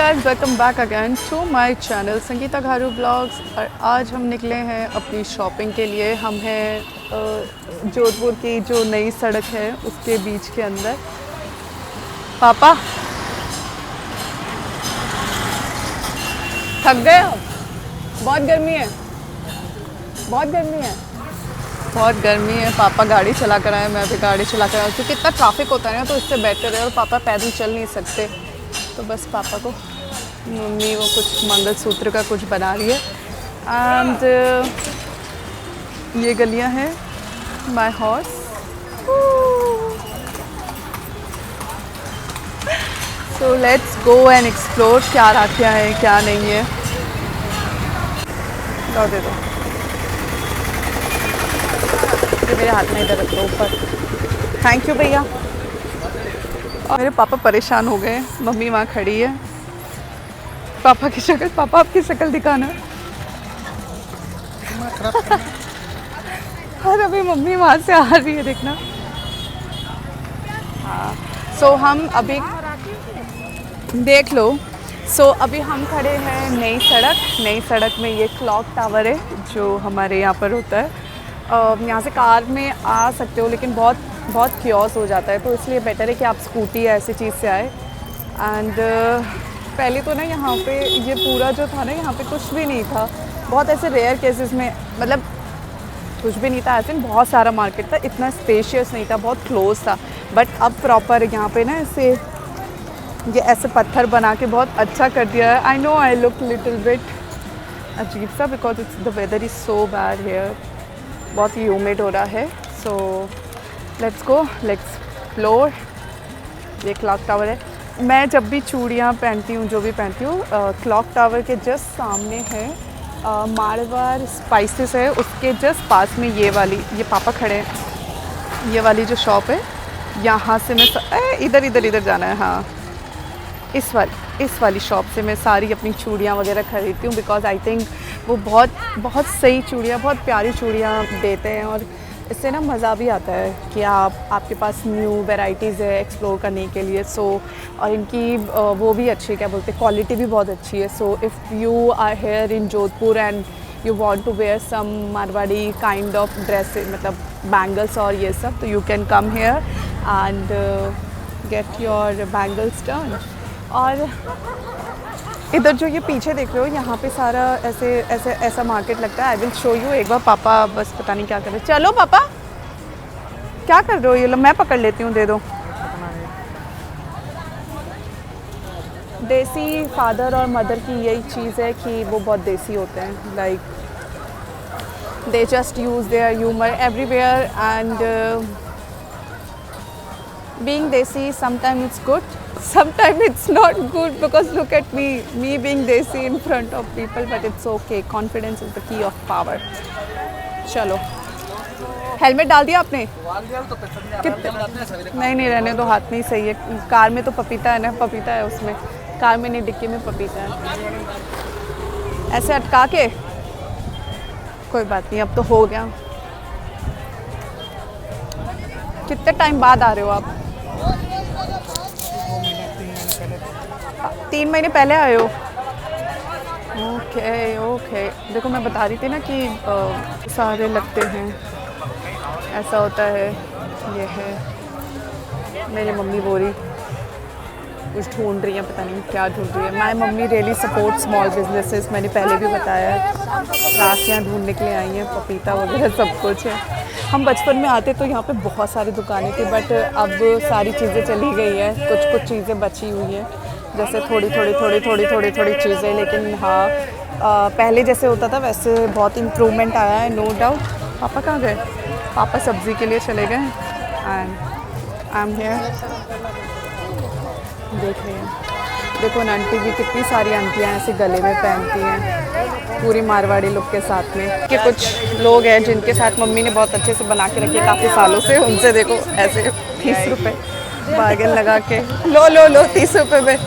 Guys, welcome back again to my channel Sangeeta Gharu vlogs. और आज हम निकले हैं अपनी शॉपिंग के लिए। हम हैं जोधपुर की जो नई सड़क है उसके बीच के अंदर। पापा थक गए हो? बहुत गर्मी है, बहुत गर्मी है, बहुत गर्मी है। पापा गाड़ी चला कर आए, मैं भी गाड़ी चला कर आऊँ क्योंकि इतना ट्रैफिक होता है ना, तो इससे बेटर है। और पापा पैदल चल नहीं सकते, तो बस पापा को मम्मी वो कुछ मंगलसूत्र का कुछ बना रही है। एंड ये गलियां हैं my horse. So let's go and explore क्या राखियाँ हैं क्या नहीं है। लो दे दो, ये मेरे हाथ में इधर रख दो ऊपर। थैंक यू भैया। और मेरे पापा परेशान हो गए, मम्मी वहाँ खड़ी है। पापा की शक्ल, पापा आपकी शक्ल दिखाना। और अभी मम्मी वहाँ से आ रही है, देखना। हाँ, सो हम अभी देख लो। सो अभी हम खड़े हैं नई सड़क। नई सड़क में ये क्लॉक टावर है जो हमारे यहाँ पर होता है। यहाँ से कार में आ सकते हो, लेकिन बहुत क्योस हो जाता है, तो इसलिए बेटर है कि आप स्कूटी या ऐसी चीज़ से आए। एंड पहले तो ना यहाँ पे ये पूरा जो था ना, यहाँ पे कुछ भी नहीं था। बहुत ऐसे रेयर केसेस में, मतलब कुछ भी नहीं था ऐसे, बहुत सारा मार्केट था, इतना स्पेशियस नहीं था, बहुत क्लोज था। बट अब प्रॉपर यहाँ पे ना ये ऐसे पत्थर बना के बहुत अच्छा कर दिया है। I know I look little bit अजीब सा because it's the weather is so bad here, बहुत ह्यूमिड हो रहा है। So let's go, let's explore. ये क्लॉक टावर है। मैं जब भी चूड़ियाँ पहनती हूँ, जो भी पहनती हूँ, क्लॉक टावर के जस्ट सामने है मारवाड़ स्पाइसेस है, उसके जस्ट पास में ये पापा खड़े हैं, ये वाली जो शॉप है, यहाँ से मैं इधर जाना है। हाँ, इस वाली शॉप से मैं सारी अपनी चूड़ियाँ वगैरह खरीदती हूँ, बिकॉज आई थिंक वो बहुत सही चूड़ियाँ, बहुत प्यारी चूड़ियाँ देते हैं। और इससे ना मज़ा भी आता है कि आपके पास न्यू वैरायटीज़ है एक्सप्लोर करने के लिए। सो और इनकी वो भी अच्छी, क्या बोलते हैं, क्वालिटी भी बहुत अच्छी है। So if you are here in Jodhpur and you want to wear some Marwari kind of dress, मतलब बैंगल्स और ये सब, तो you can come here and get your bangles done. और इधर जो ये पीछे देख रहे हो, यहाँ पे सारा ऐसा मार्केट लगता है। आई विल शो यू एक बार। पापा बस पता नहीं क्या कर रहे। चलो पापा, क्या कर रहे हो? ये लो, मैं पकड़ लेती हूँ, दे दो। देसी फादर और मदर की यही चीज़ है कि वो बहुत देसी होते हैं। Like they just use their humour everywhere and being desi, sometimes it's good, sometimes it's not good, because look at me being desi in front of people, but it's okay. Confidence is the key of power. चलो, helmet डाल दिया आपने? नहीं रहने दो, हाथ नहीं सही है। कार में तो पपीता है ना, पपीता है उसमें, कार में नहीं, डिक्की में पपीता है। ऐसे अटका के कोई बात नहीं, अब तो हो गया। कितने टाइम बाद आ रहे हो आप? 3 महीने पहले आए हो? ओके। देखो, मैं बता रही थी ना कि सारे लगते हैं, ऐसा होता है। ये है मेरी मम्मी बोरी, कुछ ढूंढ रही है, पता नहीं क्या ढूंढ रही है। My mummy really support small businesses, मैंने पहले भी बताया है। राखियाँ ढूंढने के लिए आई हैं, पपीता वगैरह सब कुछ है। हम बचपन में आते तो यहाँ पे बहुत सारी दुकानें थी, बट अब सारी चीज़ें चली गई है। कुछ चीज़ें बची हुई हैं, जैसे थोड़ी चीज़ें। लेकिन हाँ, पहले जैसे होता था वैसे बहुत इम्प्रूवमेंट आया है, नो डाउट। पापा कहाँ गए? पापा सब्ज़ी के लिए चले गए एंड आई एम हियर। देख रहे हैं, देखो ना, आंटी भी, कितनी सारी आंटियाँ ऐसे गले में पहनती हैं पूरी मारवाड़ी लुक के साथ में। कि कुछ लोग हैं जिनके साथ मम्मी ने बहुत अच्छे से बना के रखी है काफ़ी सालों से, उनसे देखो ऐसे 30 रुपये बार्गेन लगा के लो 30 रुपये में।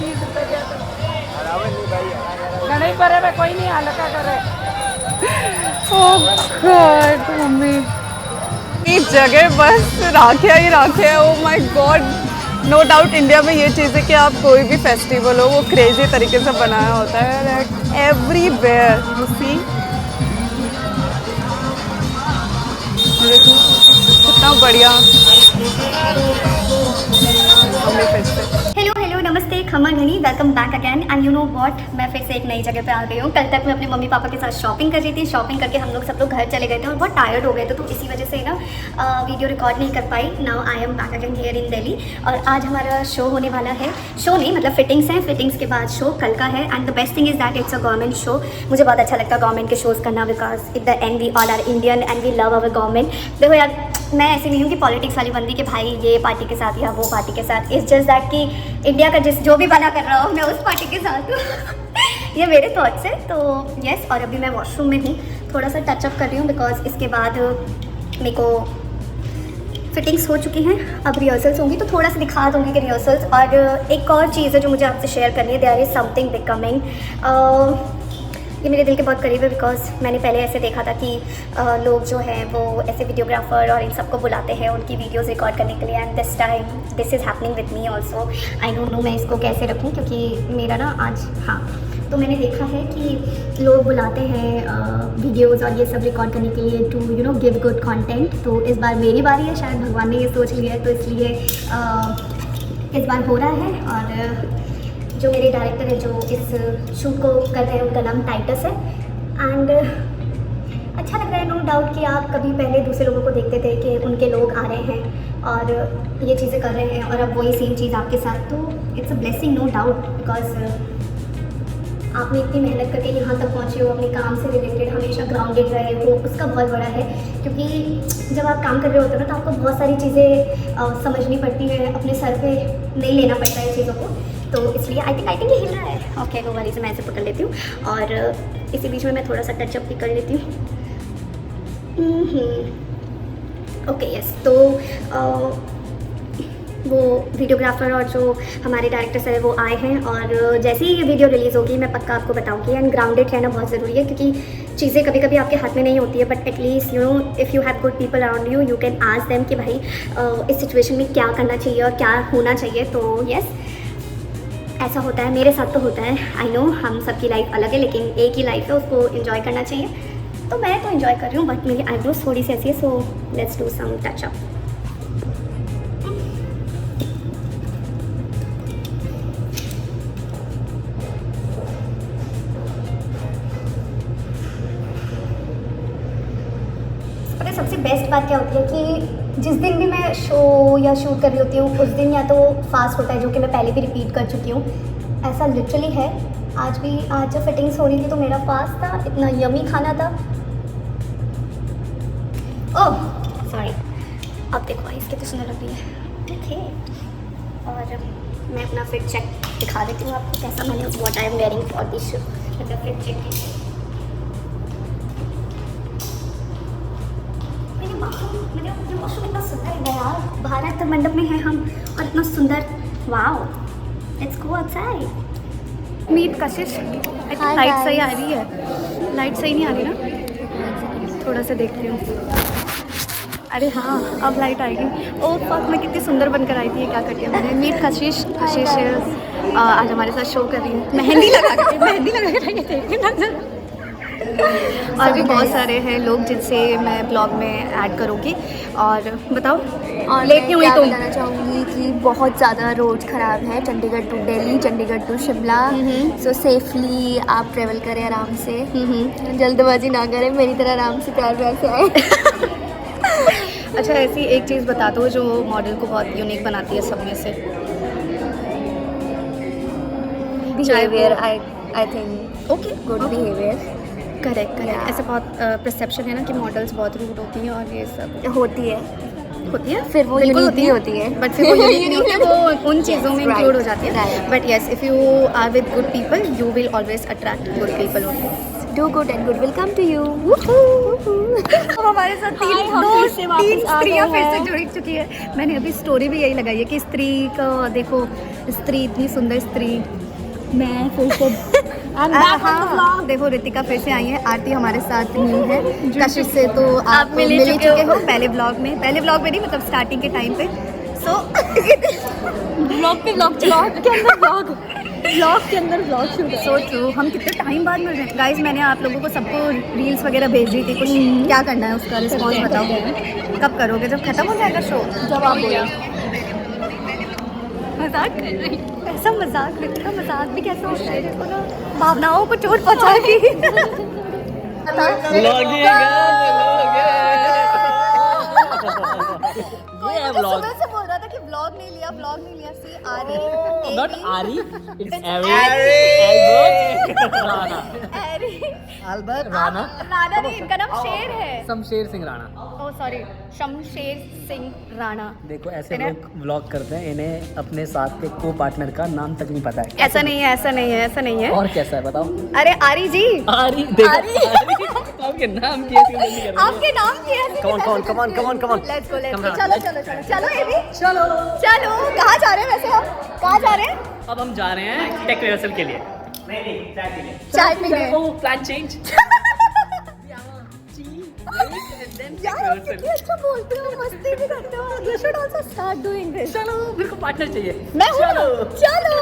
कोई नहीं हल्का करे। ओह गॉड, मम्मी इस जगह बस राखियाँ ही राखियाँ। Oh my God, no doubt India में ये चीज़ है कि आप कोई भी फेस्टिवल हो वो क्रेजी तरीके से बनाया होता है, लाइक एवरीवेयर यू सी। देखो कितना बढ़िया हमें फिर से। हेलो हेलो नमस्ते खमन घनी, welcome back again. And you know what, मैं फिर से एक नई जगह पे आ गई हूँ। कल तक मैं अपने मम्मी पापा के साथ शॉपिंग कर रही थी। शॉपिंग करके हम लोग सब लोग घर चले गए थे और बहुत टायर्ड हो गए थे, तो इसी वजह से ना वीडियो रिकॉर्ड नहीं कर पाई। Now I am back again here in Delhi और आज हमारा शो होने वाला है। शो नहीं मतलब फिटिंग्स हैं, फिटिंग्स के बाद शो कल का है। And the best thing is that it's a government show. मुझे बहुत अच्छा लगता है गवर्नमेंट के शोज़ करना, because in the end we all are Indian and we love our government. देखो यार, मैं ऐसी नहीं हूँ कि पॉलिटिक्स वाली बंदी कि भाई ये पार्टी के साथ या वो पार्टी के साथ। इट्स जस्ट दैट कि इंडिया का जो भी बना कर रहा हूँ मैं उस पार्टी के साथ हूँ। ये मेरे थॉट्स है। तो यस, और अभी मैं वॉशरूम में हूँ, थोड़ा सा टचअप कर रही हूँ बिकॉज इसके बाद मेरे को फिटिंग्स हो चुकी हैं। अब रिहर्सल्स होंगी तो थोड़ा सा दिखा दूँगी कि रिहर्सल्स। और एक और चीज़ है जो मुझे आपसे शेयर करनी है। There is something becoming. ये मेरे दिल के बहुत करीब है बिकॉज मैंने पहले ऐसे देखा था कि लोग जो हैं वो ऐसे वीडियोग्राफर और इन सबको बुलाते हैं उनकी वीडियोस रिकॉर्ड करने के लिए। And this time this is happening with me also. I don't know मैं इसको कैसे रखूँ, क्योंकि मेरा ना आज तो मैंने देखा है कि लोग बुलाते हैं वीडियोस और ये सब रिकॉर्ड करने के लिए to you know give good content. तो इस बार मेरी बारी है, शायद भगवान ने ये सोच लिया है, तो इसलिए इस बार हो रहा है। और जो मेरे डायरेक्टर है जो इस शूट को कर रहे हैं उनका नाम टाइटस है। एंड अच्छा लग रहा है नो डाउट कि आप कभी पहले दूसरे लोगों को देखते थे कि उनके लोग आ रहे हैं और ये चीज़ें कर रहे हैं और अब वही सेम चीज़ आपके साथ, तो it's a blessing no doubt. Because आपने इतनी मेहनत करके यहाँ तक पहुँचे हो, अपने काम से रिलेटेड हमेशा ग्राउंडेड रहे हो, उसका बहुत बड़ा है। क्योंकि जब आप काम कर रहे होते हो ना तो आपको बहुत सारी चीज़ें समझनी पड़ती है, अपने सर पे नहीं लेना पड़ता है चीज़ों को। तो इसलिए आई थिंक ये हिल रहा है। ओके, नो वरीज, मैं ऐसे पकड़ लेती हूँ और इसी बीच में मैं थोड़ा सा टचअप भी कर लेती हूँ। ओके यस, तो वो वीडियोग्राफर और जो हमारे डायरेक्टर सर है वो आए हैं और जैसे ही ये वीडियो रिलीज़ होगी मैं पक्का आपको बताऊंगी। एंड ग्राउंडेड रहना बहुत ज़रूरी है क्योंकि चीज़ें कभी कभी आपके हाथ में नहीं होती है, but at least you know if you have good people around you, you can ask them कि भाई इस सिचुएशन में क्या करना चाहिए और क्या होना चाहिए। तो यस, ऐसा होता है, मेरे साथ तो होता है। आई नो हम सबकी लाइफ अलग है, लेकिन एक ही लाइफ है, उसको इन्जॉय करना चाहिए। तो मैं तो इन्जॉय कर रही हूँ, बट मेरी आईब्रोज थोड़ी सी ऐसी है, so let's do some touchup. पता है सबसे बेस्ट बात क्या होती है कि जिस दिन भी मैं शो या शूट कर रही होती हूँ उस दिन या तो फास्ट होता है, जो कि मैं पहले भी रिपीट कर चुकी हूँ। ऐसा लिटरली है। आज जब फिटिंग्स हो रही थी तो मेरा फास्ट था, इतना यमी खाना था। ओह सॉरी, अब देखो आइस कितनी सुंदर लग रही है। ओके, और मैं अपना फिट चेक दिखा देती हूँ आपको कैसा मैंने what I am wearing for this show. मतलब फिट चेक मेरे वॉशरूम इतना सुंदर है यार, भारत मंडप में है हम और इतना सुंदर। Wow, let's go outside. Meet Kashish, light सही आ रही है? लाइट सही नहीं आ रही ना, थोड़ा सा देखती हूँ। अरे हाँ, अब लाइट आएगी। ओह फक, मैं कितनी सुंदर बनकर आई थी। ये क्या करती है मैंने? मीट कशिश आज हमारे साथ शो कर रही है। मेहंदी लगा के और भी बहुत सारे हैं लोग जिनसे मैं ब्लॉग में ऐड करूँगी। और बताओ, और लेट नहीं हुई तुम? बताना चाहूँगी कि बहुत ज़्यादा रोड ख़राब है, Chandigarh to Delhi, Chandigarh to Shimla. So safely आप ट्रेवल करें आराम से, जल्दबाजी ना करें, मेरी तरह आराम से प्यार प्यार से आए। अच्छा, ऐसी एक चीज़ बता दो जो मॉडल को बहुत यूनिक बनाती है सब में से। Behaviour, I think okay, good behaviour. Correct. ऐसा बहुत परसेप्शन है ना कि मॉडल्स बहुत रूड होती हैं और ये सब होती है, फिर वो बिल्कुल यूनिक होती है। बट फिर वो यूनिक नहीं होती है, वो उन चीज़ों में इंक्लूड हो जाती है। But yes, if you are with good people you will always attract good people only. Do good and good will come to you. हमारे साथ तीन स्त्रियाँ फिर से जुड़ चुकी है। मैंने अभी स्टोरी भी यही लगाई है कि स्त्री का देखो, स्त्री इतनी सुंदर स्त्री। मैं फिर से हाँ, देखो रितिका फिर से आई है, आरती हमारे साथ नहीं है, कशिश से तो आप मिल ही चुके हो पहले ब्लॉग में नहीं मतलब स्टार्टिंग के टाइम पे। सो ब्लॉग के अंदर ब्लॉग शुरू कर। So true. हम कितने टाइम बाद मिल रहे हैं गाइस। मैंने आप लोगों को सबको रील्स वगैरह भेज दी थी, कुछ क्या करना है उसका रिस्पॉन्स बताओ। कब करोगे? जब खत्म हो जाएगा शो? जब आप बोलो। मजाक कर रही, ऐसा मजाक इतना मजाक भी कैसे होता है? देखो ना, भावनाओं को चोट पहुंचा दी। सुबह से बोल रहा था कि व्लॉग नहीं लिया। सी आरी, नॉट आरी, इट्स अल्बर्ट राणा। राणा नहीं, इनका नाम शेर है। शमशेर सिंह राणा। ओ सॉरी, शमशेर सिंह राणा। देखो ऐसे लोग व्लॉग करते हैं, इन्हें अपने साथ के को पार्टनर का नाम तक नहीं पता है। ऐसा नहीं है। और कैसा है बताओ? अरे आरी जी, आरी देखो आपके नाम की ऐसी गलती कर रहे हो। आपके नाम की है। Come on let's go. चलो ये भी चलो। कहाँ जा रहे हैं वैसे हम? कहाँ जा रहे हैं? अब हम जा रहे हैं टेक रिहर्सल के लिए। चाय पीने। Plan change. यार कितनी अच्छा बोलते हो, मस्ती भी करते हो। You should also start doing this. चलो मेरे को पार्टनर चाहिए। मैं हूँ। चलो।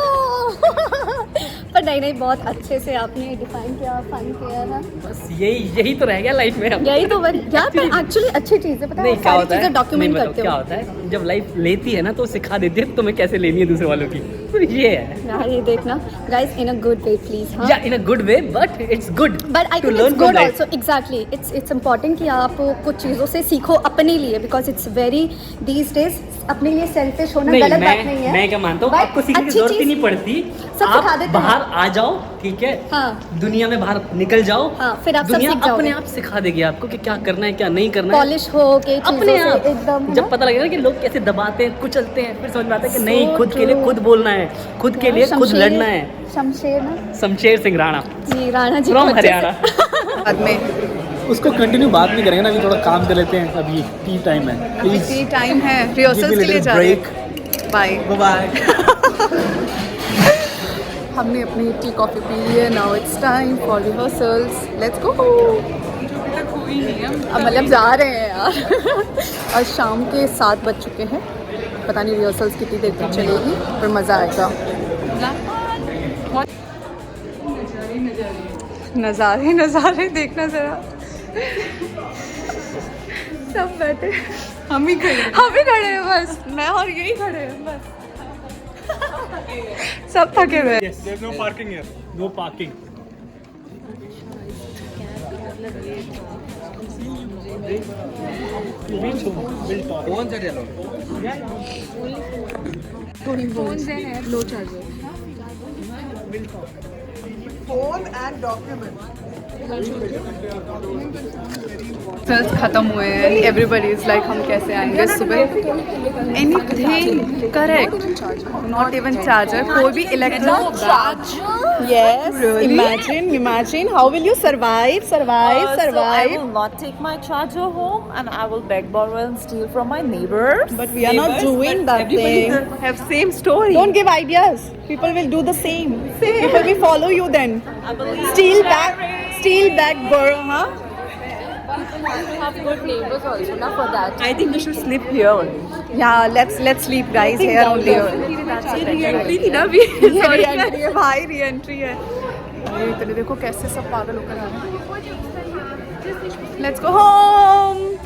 पर नहीं, बहुत अच्छे से आपने डिफाइन किया, फन किया ना। बस यही तो रह गया लाइफ में अब। यही तो यार, पर एक्चुअली अच्छी चीज़ है, पता है? नहीं, क्या होता है डॉक्यूमेंट नहीं, करते क्या हो। होता है जब लाइफ लेती है ना तो सिखा देती है तुम्हें कैसे लेनी है दूसरे वालों की। तो ये है यार ये देखना guys, in a good way please. हाँ, yeah in a good way, but it's good but I to think learn it's from good life. Also. Exactly, it's important कि आप कुछ चीज़ों से सीखो अपने लिए, because it's very these days अपने लिए सेल्फिश होना गलत बात नहीं है। मैं क्या मानता हूँ, But आपको सीखने की अच्छी जरूरत ही चीज़ नहीं पड़ती। सब सिखा आप देते बाहर हैं। आ जाओ, ठीक है? हाँ। दुनिया में बाहर निकल जाओ। हाँ, फिर आप सब दुनिया सीख जाओगे। अपने आप सिखा देगी आपको कि क्या करना है क्या नहीं करना है। पॉलिश हो के अपने चीज़ों आप से एकदम, है जब ना? पता लगेगा कि लोग कैसे दबाते हैं, कुचलते हैं, फिर समझ में आता है कि So नहीं, खुद के लिए true. खुद बोलना है, खुद के लिए खुद शमशेर- लड़ना है। शमशेर ना शमशेर सिंह राणा जी, राणा जी फ्रॉम को अच्छे से- हरियाणा। बाद में उसको कंटिन्यू बात नहीं करेंगे ना, अभी थोड़ा काम कर लेते हैं। अभी टी टाइम है, प्लीज टी टाइम है, रिहर्सल्स के लिए जा रहे हैं। Bye bye. हमने अपनी टी कॉफ़ी पी ली है। Now it's time for rehearsals. Let's go. अब मतलब जा रहे हैं यार। और शाम के 7 बज चुके हैं। पता नहीं रिहर्सल्स कितनी देर तक चलेगी, पर मज़ा आएगा। नज़ारे देखना ज़रा। सब बैठे, हम ही खड़े हैं बस। मैं और यही खड़े हैं बस। सब थके हुए हैं। There's no parking here. No parking. Results खत्म हुए हैं। एवरीबडी इज लाइक हम कैसे आएंगे सुबह। Anything correct, not even charger, कोई भी electric. Yes, imagine how will you survive. So I will not take my charger home, and I will beg, borrow, and steal from my neighbors. But we are not doing that thing. have same story. Don't give ideas. People will do the same. People will follow you then. I believe Steal back, huh? have good neighbors also ना for that. I think we should sleep here only. Yeah, let's sleep guys here only. Re-entry थी ना अभी। Sorry. Re-entry है भाई, re-entry है। अरे इतने देखो कैसे सब पागल होकर आ रहे हैं। Let's go home.